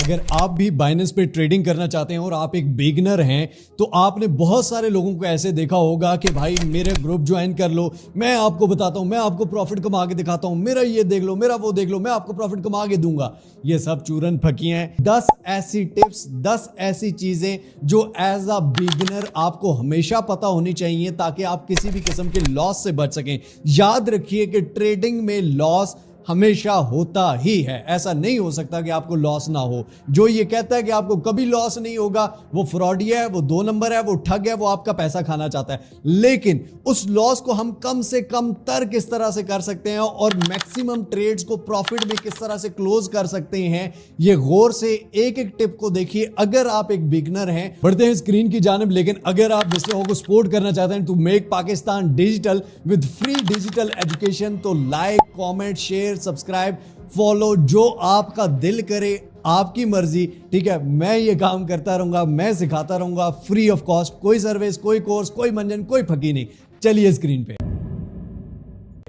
अगर आप भी बाइनेंस पे ट्रेडिंग करना चाहते हैं और आप एक बिगिनर हैं तो आपने बहुत सारे लोगों को ऐसे देखा होगा कि भाई मेरे ग्रुप ज्वाइन कर लो, मैं आपको बताता हूं, मैं आपको प्रॉफिट कमा के दिखाता हूं, मेरा ये देख लो, मेरा वो देख लो, मैं आपको प्रॉफिट कमा के दूंगा। ये सब चूरन फकियां हैं। 10 ऐसी टिप्स, 10 ऐसी चीजें जो एज अ बिगिनर आपको हमेशा पता होनी चाहिए ताकि आप किसी भी किस्म के लॉस से बच सकें। याद रखिए कि ट्रेडिंग में लॉस हमेशा होता ही है, ऐसा नहीं हो सकता कि आपको लॉस ना हो। जो ये कहता है कि आपको कभी लॉस नहीं होगा वो फ्रॉडिया है, वो 2 नंबर है, वो ठग है, वो आपका पैसा खाना चाहता है। लेकिन उस लॉस को हम कम से कम तर किस तरह से कर सकते हैं और मैक्सिमम ट्रेड्स को प्रॉफिट में किस तरह से क्लोज कर सकते हैं, ये गौर से एक एक टिप को देखिए। अगर आप एक बिगनर हैं, बढ़ते हैं स्क्रीन की जानिब। लेकिन अगर आप जिस लोगों को सपोर्ट करना चाहते हैं to make Pakistan digital with free digital education, तो like, comment, share, subscribe, follow, जो आपका दिल करे, आपकी मर्जी। ठीक है, मैं ये काम करता रहूंगा, मैं सिखाता रहूंगा फ्री ऑफ कॉस्ट। कोई सर्विस, कोई कोर्स, कोई मंजन, कोई फकी नहीं। चलिए स्क्रीन पे।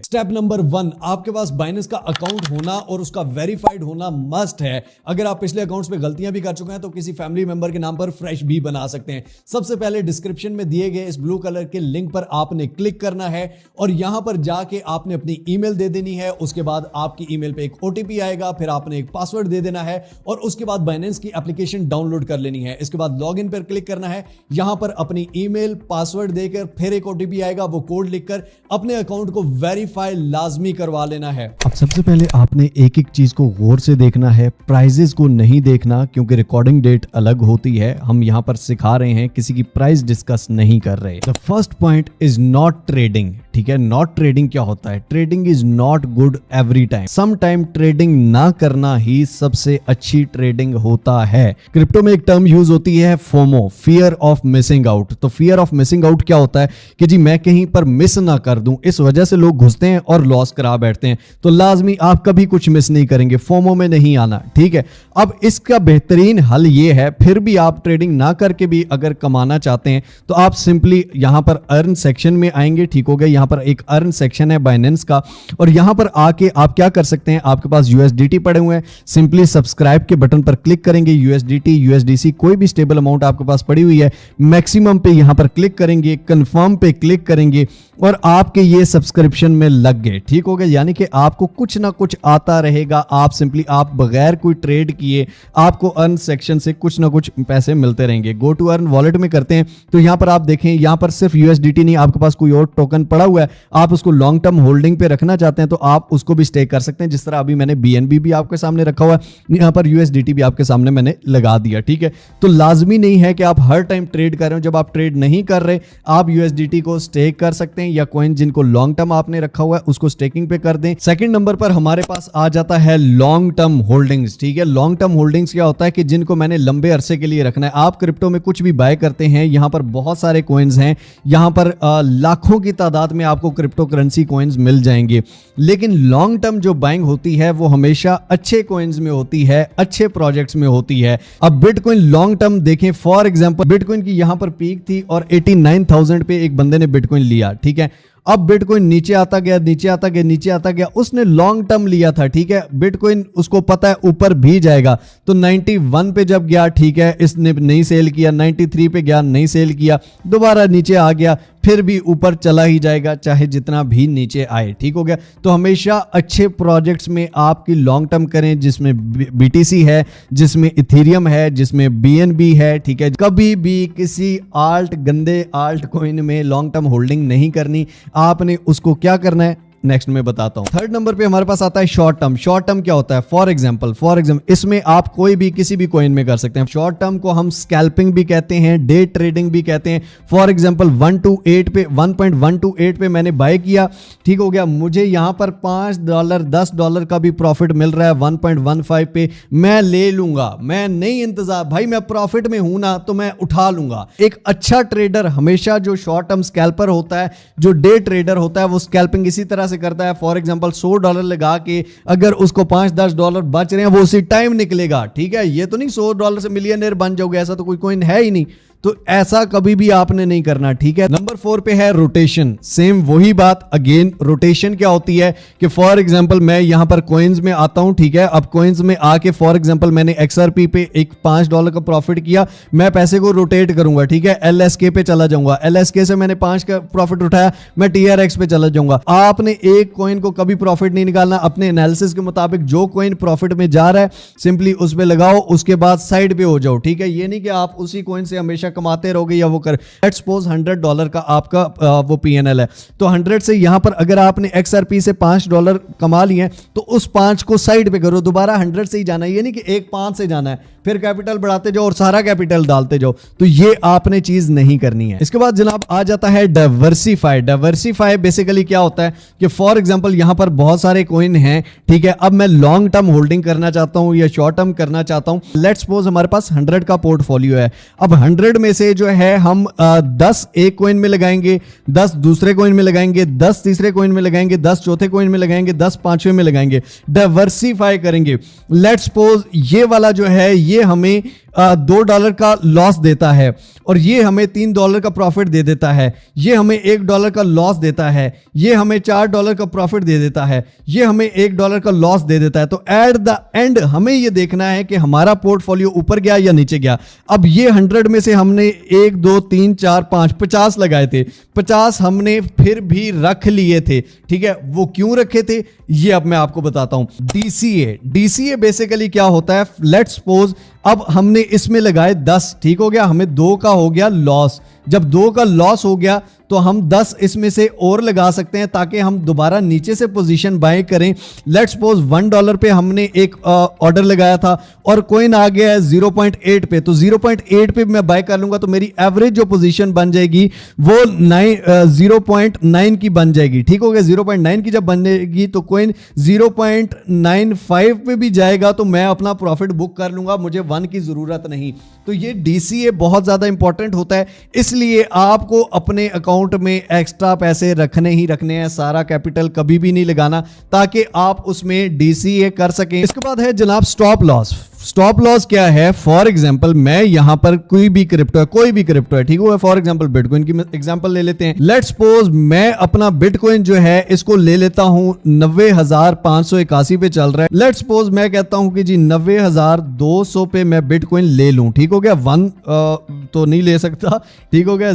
स्टेप नंबर 1, आपके पास बाइनेंस का अकाउंट होना और उसका वेरीफाइड होना मस्ट है। अगर आप पिछले अकाउंट्स पे गलतियां भी कर चुके हैं तो किसी फैमिली मेंबर के नाम पर फ्रेश भी बना सकते हैं। सबसे पहले डिस्क्रिप्शन में दिए गए इस ब्लू कलर के लिंक पर आपने क्लिक करना है और यहां पर जाके आपने अपनी ईमेल दे देनी है। उसके बाद आपकी ईमेल पे एक ओटीपी आएगा, फिर आपने एक पासवर्ड दे देना है और उसके बाद बाइनेंस की एप्लीकेशन डाउनलोड कर लेनी है। इसके बाद लॉग इन पर क्लिक करना है, यहां पर अपनी ईमेल, पासवर्ड देकर फिर एक ओटीपी आएगा, वो कोड लिखकर अपने अकाउंट को वेरीफाई लाजमी करवा लेना है। अब सबसे पहले आपने एक एक चीज को गौर से देखना है, प्राइजेस को नहीं देखना क्योंकि रिकॉर्डिंग डेट अलग होती है। हम यहाँ पर सिखा रहे हैं, किसी की प्राइस डिस्कस नहीं कर रहे। The first point is not trading. ठीक है, नॉट ट्रेडिंग क्या होता है? Trading is not good every time. Some time trading ना करना ही सबसे अच्छी ट्रेडिंग होता है। क्रिप्टो में एक टर्म यूज होती है FOMO, fear of missing out. तो फियर ऑफ मिसिंग आउट क्या होता है कि जी मैं कहीं पर मिस ना कर दूं, इस वजह से लोग घुसते हैं और लॉस करा बैठते हैं। तो लाजमी आप कभी कुछ मिस नहीं करेंगे, फोमो में नहीं आना। ठीक है, अब इसका बेहतरीन हल ये है, फिर भी आप ट्रेडिंग ना करके भी अगर कमाना चाहते हैं तो आप सिंपली यहां पर अर्न सेक्शन में आएंगे। ठीक हो गया, यहां पर एक अर्न सेक्शन है बाइनेंस का और यहां पर आके आप क्या कर सकते हैं, आपके पास यूएसडीटी पड़े हुए हैं, सिंपली सब्सक्राइब के बटन पर क्लिक करेंगे। यूएसडीटी, यूएसडीसी, कोई भी स्टेबल अमाउंट आपके पास पड़ी हुई है, मैक्सिमम पे यहां पर क्लिक करेंगे, कंफर्म पे क्लिक करेंगे और आपके ये सब्सक्रिप्शन में लग गए। ठीक हो गया, यानी कि आपको कुछ ना कुछ आता रहेगा। आप सिंपली आप बगैर कोई ट्रेड किए आपको अर्न सेक्शन से कुछ ना कुछ पैसे मिलते रहेंगे। गो टू अर्न वॉलेट में करते हैं तो यहां पर आप देखें, यहां पर सिर्फ यूएसडीटी नहीं, आपके पास कोई और टोकन पड़ा हुआ है, आप उसको लॉन्ग टर्म होल्डिंग पे रखना चाहते हैं तो आप उसको भी स्टेक कर सकते हैं। जिस तरह अभी मैंने बीएनबी भी आपके सामने रखा हुआ है, यहां पर यूएसडीटी भी आपके सामने मैंने लगा दिया। ठीक है, तो लाजमी नहीं है कि आप हर टाइम ट्रेड कर रहे हो। जब आप ट्रेड नहीं कर रहे, आप यूएसडीटी को स्टेक कर सकते हैं या कॉइन जिनको लॉन्ग टर्म आपने रखा हुआ है उसको स्टेकिंग पे कर दें। सेकंड नंबर पर हमारे पास आ जाता है लॉन्ग टर्म होल्डिंग्स। ठीक है, लॉन्ग टर्म होल्डिंग्स क्या होता है कि जिनको मैंने लंबे अरसे के लिए रखना है। आप क्रिप्टो में कुछ भी बाय करते हैं, यहां पर बहुत सारे कॉइन्स हैं, यहां पर लाखों की तादाद में आपको क्रिप्टो करेंसी कॉइन्स मिल जाएंगे। लेकिन लॉन्ग टर्म जो बाइंग होती है वो हमेशा अच्छे कॉइन्स में होती है, अच्छे प्रोजेक्ट्स में होती है। अब बिटकॉइन लॉन्ग टर्म देखें, फॉर एग्जांपल बिटकॉइन की यहां पर पीक थी और 89,000 पे एक बंदे ने बिटकॉइन लिया। ठीक है, अब बिटकॉइन नीचे आता गया, नीचे आता गया, नीचे आता गया, उसने लॉन्ग टर्म लिया था। ठीक है, बिटकॉइन उसको पता है ऊपर भी जाएगा, तो 91 पे जब गया, ठीक है, इसने नहीं सेल किया, 93 पे गया, नहीं सेल किया, दोबारा नीचे आ गया, फिर भी ऊपर चला ही जाएगा चाहे जितना भी नीचे आए। ठीक हो गया, तो हमेशा अच्छे प्रोजेक्ट्स में आपकी लॉन्ग टर्म करें, जिसमें बीटीसी है, जिसमें इथेरियम है, जिसमें बीएनबी है। ठीक है, कभी भी किसी गंदे आल्ट कॉइन में लॉन्ग टर्म होल्डिंग नहीं करनी। आपने उसको क्या करना है नेक्स्ट में बताता हूं। थर्ड नंबर पे हमारे पास आता है शॉर्ट टर्म। शॉर्ट टर्म क्या होता है? फॉर एग्जांपल इसमें आप कोई भी किसी भी कॉइन में कर सकते हैं। शॉर्ट टर्म को हम स्कैल्पिंग भी कहते हैं, डे ट्रेडिंग भी कहते हैं। फॉर एग्जांपल 1.128 पे मैंने बाय किया, ठीक हो गया, मुझे यहां पर $5 $10 का भी प्रॉफिट मिल रहा है 1.15 पे, मैं ले लूंगा, मैं नहीं इंतजार, भाई मैं प्रॉफिट में हूं ना तो मैं उठा लूंगा। एक अच्छा ट्रेडर हमेशा जो शॉर्ट टर्म स्कैल्पर होता है, जो डे ट्रेडर होता है, वो स्कैल्पिंग इसी तरह से करता है। फॉर एग्जांपल $100 लगा के अगर उसको $5-10 बच रहे हैं वो उसी टाइम निकलेगा। ठीक है, ये तो नहीं $100 से मिलियनेयर बन जाओगे, ऐसा तो कोई कॉइन है ही नहीं। तो ऐसा कभी भी आपने नहीं करना, ठीक है। नंबर 4 पे है रोटेशन। सेम वही बात अगेन, रोटेशन क्या होती है कि फॉर एग्जांपल मैं यहां पर कॉइन्स में आता हूं, ठीक है। अब कॉइन्स में आके फॉर एग्जांपल मैंने XRP पे एक $5 का प्रॉफिट किया, मैं पैसे को रोटेट करूंगा, ठीक है। LSK पे चला जाऊंगा, LSK से मैंने 5 का प्रॉफिट उठाया, मैं TRX पे चला जाऊंगा। आपने एक कॉइन को कभी प्रॉफिट नहीं निकालना, अपने एनालिसिस के मुताबिक जो कॉइन प्रॉफिट में जा रहा है सिंपली उस पे लगाओ, उसके बाद साइड पे हो जाओ, ठीक है। ये नहीं कि आप उसी कॉइन से हमेशा कमाते रहोगे या वो कर। लेट्स सपोज $100 का आपका वो PNL है, तो 100 से यहां पर अगर आपने XRP से $5 कमा लिए तो उस 5 को साइड पे करो, दोबारा 100 से ही जाना है, ये नहीं कि एक 5 से जाना है फिर कैपिटल बढ़ाते जाओ और सारा कैपिटल डालते जाओ, तो ये आपने चीज नहीं करनी है। इसके बाद जनाब आ जाता है डाइवर्सिफाई। डाइवर्सिफाई बेसिकली क्या होता है कि फॉर एग्जांपल यहां पर बहुत सारे कॉइन हैं, ठीक है। अब मैं लॉन्ग टर्म होल्डिंग करना चाहता हूं या शॉर्ट टर्म करना चाहता हूं। लेट्स सपोज हमारे पास 100 का पोर्टफोलियो है। अब 100 में से जो है हम 10 एक कॉइन में लगाएंगे, 10 दूसरे कॉइन में लगाएंगे, 10 तीसरे कॉइन में लगाएंगे, 10 चौथे कॉइन में लगाएंगे, 10 पांचवें में लगाएंगे, डाइवर्सिफाई करेंगे। लेट्स सपोज ये वाला जो है ये हमें $2 का लॉस देता है और ये हमें $3 का प्रॉफिट दे देता है, ये हमें $1 का लॉस देता है, ये हमें $4 का प्रॉफिट दे देता है, ये हमें $1 का लॉस दे देता है। तो एट द एंड हमें ये देखना है कि हमारा पोर्टफोलियो ऊपर गया या नीचे गया। अब ये 100 में से हमने 1 2 3 4 5 50 लगाए थे, 50 हमने फिर भी रख लिए थे, ठीक है। वो क्यों रखे थे ये अब मैं आपको बताता हूं। DCA बेसिकली क्या होता है, लेट्स सपोज अब हमने इसमें लगाए 10, ठीक हो गया, हमें 2 का हो गया लॉस। जब 2 का लॉस हो गया तो हम 10 इसमें से और लगा सकते हैं ताकि हम दोबारा नीचे से पोजीशन बाय करें। लेट्स सपोज $1 पे हमने एक ऑर्डर लगाया था और कॉइन आ गया है 0.8 पे, तो 0.8 पे मैं बाय कर लूंगा तो मेरी एवरेज जो पोजीशन बन जाएगी वो 0.9 की बन जाएगी, ठीक हो गया। 0.9 की जब बन जाएगी तो कॉइन 0.95 पे भी जाएगा तो मैं अपना प्रॉफिट बुक कर लूंगा, मुझे 1 की जरूरत नहीं। तो ये DCA बहुत ज्यादा इंपॉर्टेंट होता है, इसलिए आपको अपने अकाउंट में एक्स्ट्रा पैसे रखने ही रखने हैं, सारा कैपिटल कभी भी नहीं लगाना ताकि आप उसमें DCA कर सकें। इसके बाद है जनाब स्टॉप लॉस। स्टॉप लॉस क्या है, फॉर एग्जांपल मैं यहां पर कोई भी क्रिप्टो है, ठीक है। फॉर एग्जांपल बिटकॉइन की एग्जांपल ले लेते हैं। लेट्स सपोज मैं अपना बिटकॉइन जो है इसको ले लेता हूं 90,581 पे चल रहा है। लेट्स सपोज मैं कहता हूं कि जी 90,200 पे मैं बिटकॉइन ले लूं, ठीक हो गया। 1 तो नहीं ले सकता, ठीक हो गया।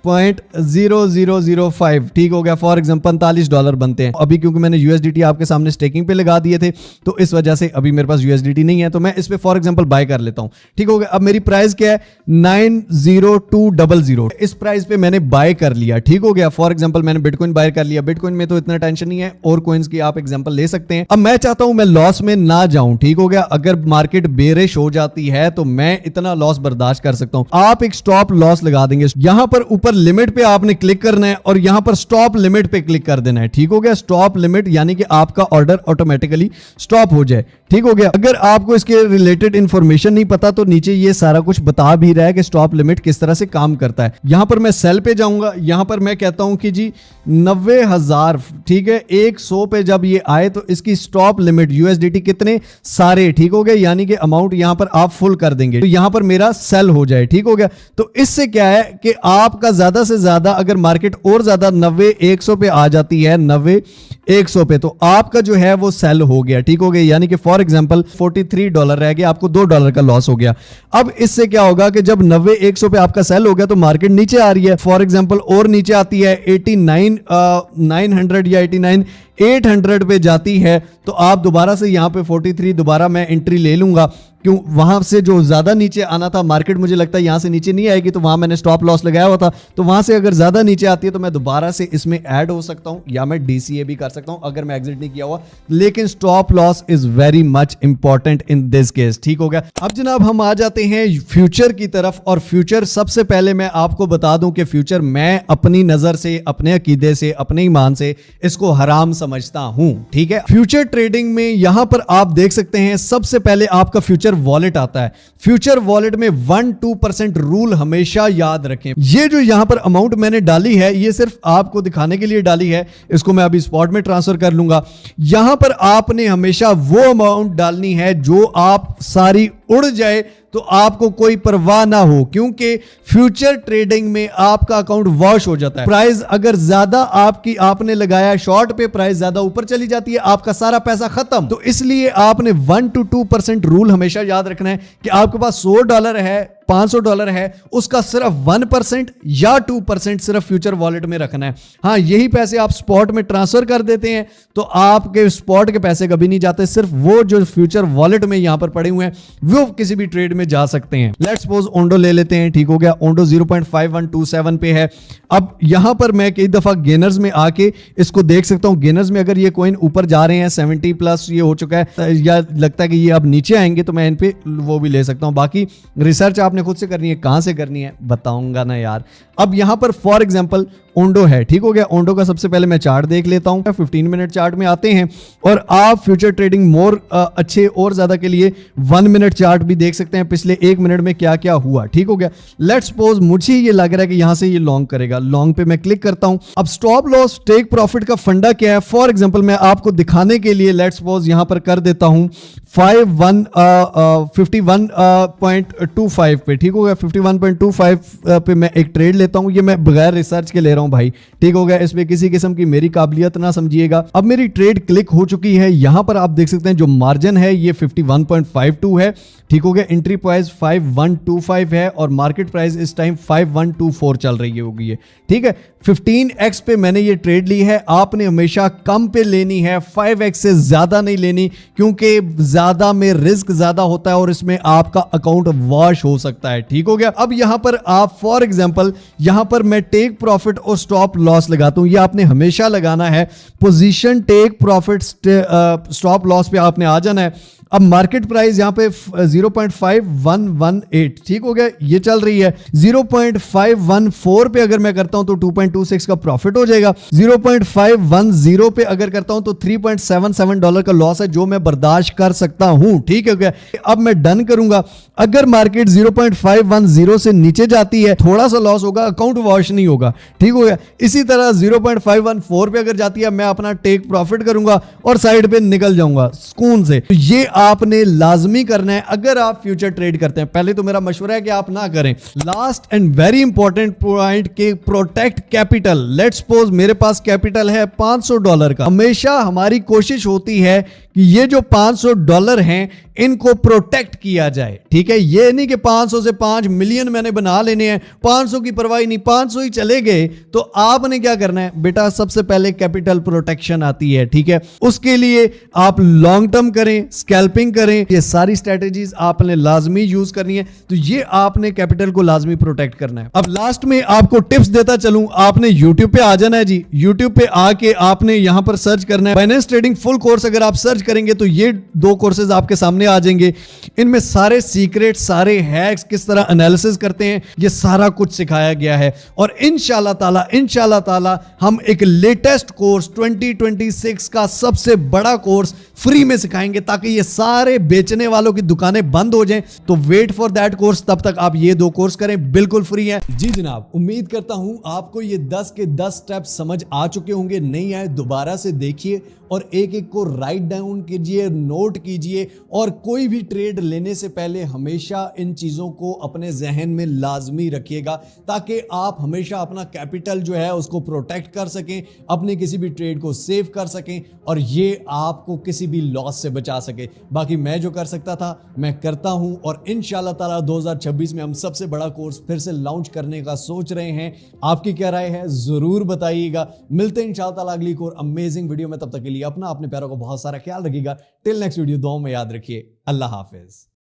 0.0005, ठीक हो गया। फॉर एग्जांपल $45 बनते हैं अभी, क्योंकि मैंने USDT आपके सामने स्टेकिंग पे लगा दिए थे तो इस वजह से अभी मेरे पास USDT नहीं है, तो मैं इस पे फॉर एग्जांपल बाय कर लेता हूं, ठीक हो गया। अब मेरी प्राइस क्या है 90200, इस प्राइस पे मैंने बाय कर लिया, ठीक हो गया। फॉर एग्जांपल मैंने बिटकॉइन बाय कर लिया, बिटकॉइन में तो इतना टेंशन नहीं है, और कॉइन्स की आप एग्जांपल ले सकते हैं। अब मैं चाहता हूं मैं लॉस में ना जाऊं, ठीक हो गया। अगर मार्केट बेरिश हो जाती है तो मैं इतना लॉस बर्दाश्त कर सकता हूं। आप एक स्टॉप लॉस लगा देंगे, यहां पर ऊपर लिमिट पे आपने क्लिक करना है और यहां पर स्टॉप लिमिट पे क्लिक कर देना है, ठीक हो गया। स्टॉप लिमिट यानी कि आपका ऑर्डर ऑटोमेटिकली स्टॉप हो जाए, ठीक हो गया। अगर आपको इसके रिलेटेड इंफॉर्मेशन नहीं पता तो नीचे ये सारा कुछ बता भी रहा है कि स्टॉप लिमिट किस तरह से काम करता है। यहां पर मैं सेल पे जाऊंगा, यहां पर मैं कहता हूं कि जी 90,000, ठीक है। 100 पे जब ये आए तो इसकी स्टॉप लिमिट USDT कितने सारे, ठीक हो गया, यानी कि अमाउंट यहां पर आप फुल कर देंगे तो यहां पर मेरा सेल हो जाए, ठीक हो गया। तो इससे क्या है कि आपका ज्यादा से ज्यादा अगर मार्केट और ज्यादा 90-100 पे आ जाती है, 90-100 पे, तो आपका जो है वो सेल हो गया, ठीक हो गया। यानी कि फॉर एग्जांपल $43 रह गया, आपको $2 का लॉस हो गया। अब इससे क्या होगा कि जब 90-100 पे आपका सेल हो गया तो मार्केट नीचे आ रही है, फॉर एग्जांपल और नीचे आती है 89,900 या 89,800 पे जाती है तो आप दोबारा से यहां पे 43 दोबारा मैं एंट्री ले लूंगा, क्यों, वहां से जो ज्यादा नीचे आना था मार्केट, मुझे लगता है यहां से नीचे नहीं आएगी, तो वहां मैंने स्टॉप लॉस लगाया हुआ था, तो वहां से अगर ज्यादा नीचे आती है तो मैं दोबारा से इसमें ऐड हो सकता हूं या मैं DCA भी कर सकता हूं अगर मैं एग्जिट नहीं किया हुआ। लेकिन stop loss is very much important in this case, ठीक हो गया। अब जनाब हम आ जाते हैं फ्यूचर की तरफ, और फ्यूचर सबसे पहले मैं आपको बता दूं कि फ्यूचर मैं अपनी नजर से, अपने अकीदे से, अपने ईमान से इसको हराम समझता हूं, ठीक है। फ्यूचर ट्रेडिंग में यहां पर आप देख सकते हैं सबसे पहले आपका फ्यूचर वॉलेट आता है। फ्यूचर वॉलेट में 1-2% रूल हमेशा याद रखें। ये जो यहां पर अमाउंट मैंने डाली है ये सिर्फ आपको दिखाने के लिए डाली है, इसको मैं अभी स्पॉट में ट्रांसफर कर लूंगा। यहां पर आपने हमेशा वो अमाउंट डालनी है जो आप सारी उड़ जाए तो आपको कोई परवाह ना हो, क्योंकि फ्यूचर ट्रेडिंग में आपका अकाउंट वॉश हो जाता है। प्राइस अगर ज्यादा आपने लगाया शॉर्ट पे, प्राइस ज्यादा ऊपर चली जाती है, आपका सारा पैसा खत्म। तो इसलिए आपने 1 to 2% रूल हमेशा याद रखना है कि आपके पास $100 है, $500 है, उसका सिर्फ 1% या 2% सिर्फ फ्यूचर वॉलेट में रखना है। हाँ, यही पैसे आप स्पॉट में ट्रांसफर कर देते हैं तो आपके स्पॉट के पैसे कभी नहीं जाते, सिर्फ वो जो फ्यूचर वॉलेट में यहां पर पड़े हुए हैं वो किसी भी ट्रेड में जा सकते हैं। लेट्स सपोज ओंडो ले लेते हैं, ठीक हो गया। ओंडो 0.5127 पे है। अब यहां पर मैं कई दफा गेनर्स में आके इसको देख सकता हूं। गेनर्स में अगर ये कॉइन ऊपर जा रहे हैं 70 प्लस ये हो चुका है, या लगता है कि ये अब नीचे आएंगे तो मैं इन पे वो भी ले सकता हूं। बाकी रिसर्च आपने खुद से करनी है, कहां से करनी है बताऊंगा ना यार। अब यहां पर फॉर एग्जांपल ओंडो है, ठीक हो गया। ओंडो का सबसे पहले मैं चार्ट देख लेता हूं। 15 मिनट चार्ट में आते हैं और आप फ्यूचर ट्रेडिंग मोर अच्छे और ज्यादा के लिए 1 मिनट चार्ट भी देख सकते हैं, पिछले 1 मिनट में क्या क्या हुआ, ठीक हो गया। लेट्स सपोज मुझे ये लग रहा है कि यहां से ये लॉन्ग करेगा, लॉन्ग पे मैं क्लिक करता हूं। अब स्टॉप लॉस टेक प्रॉफिट का फंडा क्या है, फॉर एग्जांपल मैं आपको दिखाने के लिए लेट्स सपोज यहां पर कर देता हूं 51.25 पे, ठीक हो गया। 51.25 पे मैं एक ट्रेड लेता हूं। ये मैं बगैर रिसर्च के ले रहा हूं भाई, ठीक हो गया। इसमें किसी किस्म की मेरी काबिलियत ना समझिएगा। अब मेरी ट्रेड क्लिक हो चुकी है। यहां पर आप देख सकते हैं जो मार्जिन है ये 51.52 है, ठीक हो गया। एंट्री प्राइस 5125 है और मार्केट प्राइस इस टाइम 5124 चल रही होगी है, ठीक है। 15x पे मैंने ये ट्रेड ली है। आपने हमेशा कम पे लेनी है, 5x से ज्यादा नहीं लेनी, क्योंकि ज्यादा में रिस्क ज्यादा होता है और इसमें आपका अकाउंट वॉश हो सकता है, ठीक हो गया। अब यहां पर आप फॉर एग्जांपल यहां पर मैं टेक प्रॉफिट और स्टॉप लॉस लगाता हूं। ये आपने हमेशा लगाना है। Position take profit stop loss पे आपने आ जाना है। अब मार्केट प्राइस यहां पे 0.5118, ठीक हो गया, ये चल रही है। 0.514 पे अगर मैं करता हूं तो 2.26 का प्रॉफिट हो जाएगा। 0.510 पे अगर करता हूं तो $3.77 का लॉस है, जो मैं बर्दाश्त कर सकता हूं, ठीक है। अब मैं डन करूंगा। अगर मार्केट 0.510 से नीचे जाती है, थोड़ा सा लॉस होगा, अकाउंट वॉश नहीं होगा, ठीक हो गया। इसी तरह 0.514 पे अगर जाती है, मैं अपना टेक प्रॉफिट करूंगा और साइड पे निकल जाऊंगा सुकून से। तो ये आपने लाजमी करना है अगर आप फ्यूचर ट्रेड करते हैं। पहले तो मेरा मशवरा है कि आप ना करें। Last and very important point के प्रोटेक्ट कैपिटल। लेट्स सपोज मेरे पास कैपिटल है $500 का। हमेशा हमारी कोशिश होती है कि ये जो $500 हैं इनको प्रोटेक्ट किया जाए, ठीक है। ये नहीं कि 500 से 5 मिलियन मैंने बना लेने हैं, 500 की परवाह नहीं, 500 ही चले गए। तो आपने क्या करना है बेटा, सबसे पहले कैपिटल प्रोटेक्शन आती है, ठीक है। उसके लिए आप लॉन्ग टर्म करें, स्कैल्पिंग करें, ये सारी स्ट्रेटेजीज आपने लाजमी यूज करनी है। तो ये आपने कैपिटल को लाजमी प्रोटेक्ट करना है। अब लास्ट में आपको टिप्स देता चलूं। आपने यूट्यूब पे आ जाना है जी। यूट्यूब पे आके आपने यहां पर सर्च करना है फाइनेंस ट्रेडिंग फुल कोर्स। अगर आप सर्च करेंगे तो ये 2 कोर्सेज आपके सामने आ जाएंगे। इनमें सारे सीक्रेट, सारे हैक्स, किस तरह एनालिसिस करते हैं, ये सारा कुछ सिखाया गया है। और इंशाल्लाह ताला हम एक लेटेस्ट कोर्स 2026 का सबसे बड़ा कोर्स फ्री में सिखाएंगे, ताकि ये सारे बेचने वालों की दुकानें बंद हो जाएं। तो वेट फॉर दैट कोर्स। तब तक आप ये 2 कोर्स करें, बिल्कुल फ्री है। जी जनाब, उम्मीद करता हूं आपको ये 10 के 10 स्टेप्स समझ आ चुके होंगे। नहीं आए दोबारा से देखिए और एक एक को राइट डाउन कीजिए, नोट कीजिए। और कोई भी ट्रेड लेने से पहले हमेशा इन चीज़ों को अपने जहन में लाजमी रखिएगा, ताकि आप हमेशा अपना कैपिटल जो है उसको प्रोटेक्ट कर सकें, अपने किसी भी ट्रेड को सेव कर सकें और ये आपको किसी भी लॉस से बचा सके। बाकी मैं जो कर सकता था मैं करता हूं और इंशाल्लाह ताला 2026 में हम सबसे बड़ा कोर्स फिर से लॉन्च करने का सोच रहे हैं। आपकी क्या राय है ज़रूर बताइएगा। मिलते हैं इंशाल्लाह ताला अगली और अमेजिंग वीडियो में। तब तक के लिए अपने प्यारों को बहुत सारा ख्याल रखिएगा। टिल नेक्स्ट वीडियो, दुआ में याद रखिए। अल्लाह हाफिज।